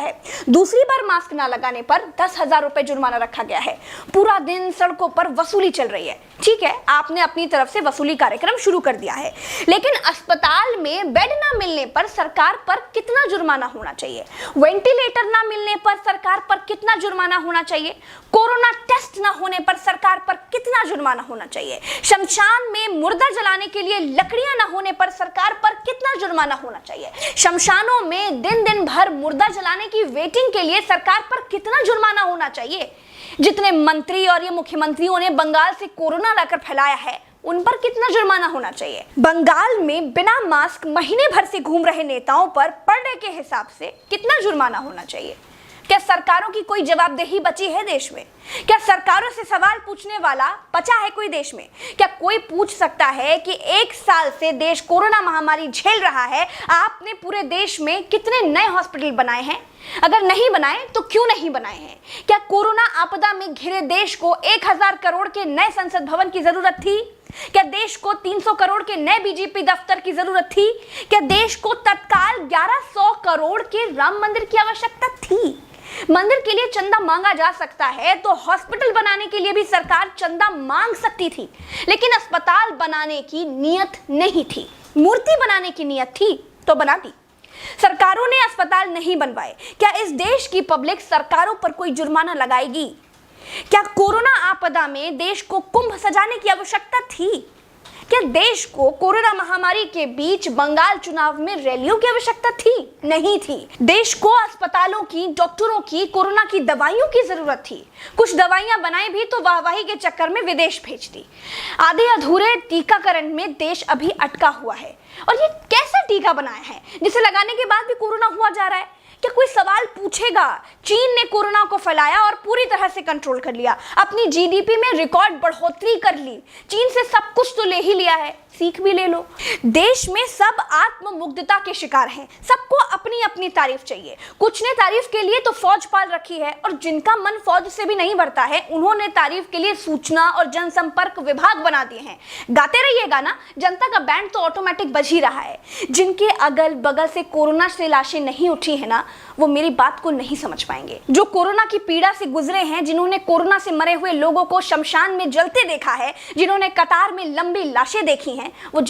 है। दूसरी बार मास्क ना लगाने पर 10,000 रुपए जुर्माना रखा गया है। पूरा दिन सड़कों पर वसूली चल रही है। ठीक है, आपने अपनी तरफ से वसूली कार्यक्रम शुरू कर दिया है, लेकिन अस्पताल में बेड ना मिलने पर सरकार पर कितना जुर्माना होना चाहिए? वेंटिलेटर ना मिलने पर सरकार पर कितना जुर्माना होना चाहिए? कोरोना टेस्ट ना होने पर सरकार पर कितना जुर्माना होना चाहिए? शमशान में मुर्दा जलाने के लिए लकड़ियां ना होने पर सरकार पर कितना जुर्माना होना चाहिए? शमशानों में दिन दिन भर मुर्दा जलाने की वेटिंग के लिए सरकार पर कितना जुर्माना होना चाहिए? जितने मंत्री और ये मुख्यमंत्रियों ने बंगाल से कोरोना लाकर फैलाया है, उन पर कितना जुर्माना होना चाहिए? बंगाल में बिना मास्क महीने भर से घूम रहे नेताओं पर पर डे के हिसाब से कितना जुर्माना होना चाहिए? क्या सरकारों की कोई जवाबदेही बची है देश में? क्या सरकारों से सवाल पूछने वाला बचा है कोई देश में? क्या कोई पूछ सकता है कि 1 साल से देश कोरोना महामारी झेल रहा है, आपने पूरे देश में कितने नए हॉस्पिटल बनाए हैं? अगर नहीं बनाए तो क्यों नहीं बनाए हैं? क्या कोरोना आपदा में घिरे देश को 1000 करोड़ के नए संसद भवन की जरूरत थी? क्या देश को 300 करोड़ के नए बीजेपी दफ्तर की जरूरत थी? क्या देश को तत्काल 1100 करोड़ के राम मंदिर की आवश्यकता थी? मंदिर के लिए चंदा मांगा जा सकता है तो हॉस्पिटल बनाने के लिए भी सरकार चंदा मांग सकती थी, लेकिन अस्पताल बनाने की नीयत नहीं थी। मूर्ति बनाने की नीयत थी तो बना दी। सरकारों ने अस्पताल नहीं बनवाए। क्या इस देश की पब्लिक सरकारों पर कोई जुर्माना लगाएगी? क्या कोरोना आपदा में देश को कुंभ सजाने की आवश्यकता थी? क्या देश को कोरोना महामारी के बीच बंगाल चुनाव में रैलियों की आवश्यकता थी? नहीं थी। देश को अस्पतालों की, डॉक्टरों की, कोरोना की दवाइयों की जरूरत थी। कुछ दवाइयां बनाई भी तो वाहवाही के चक्कर में विदेश भेज दी। आधे अधूरे टीकाकरण में देश अभी अटका हुआ है। और ये कैसा टीका बनाया है जिसे लगाने के बाद भी कोरोना हुआ जा रहा है? क्या कोई सवाल पूछेगा? चीन ने कोरोना को फैलाया और पूरी तरह से कंट्रोल कर लिया। अपनी जीडीपी में रिकॉर्ड बढ़ोतरी कर ली। चीन से सब कुछ तो ले ही लिया है, सीख भी ले लो। देश में सब आत्ममुग्धता के शिकार हैं। सबको अपनी अपनी तारीफ चाहिए। कुछ ने तारीफ के लिए तो फौज पाल रखी है, और जिनका मन फौज से भी नहीं भरता है, उन्होंने तारीफ के लिए सूचना और जनसंपर्क विभाग बना दिए हैं। गाते रहिएगा ना, जनता का बैंड तो ऑटोमेटिक बज ही रहा है। जिनके अगल बगल से कोरोना से लाशें नहीं उठी है ना, वो मेरी बात को नहीं समझ पाएंगे। जो कोरोना की पीड़ा से गुजरे हैं, जिन्होंने कोरोना से मरे हुए लोगों को शमशान में जलते देखा है, जिन्होंने कतार में लंबी लाशें देखी हैं, वो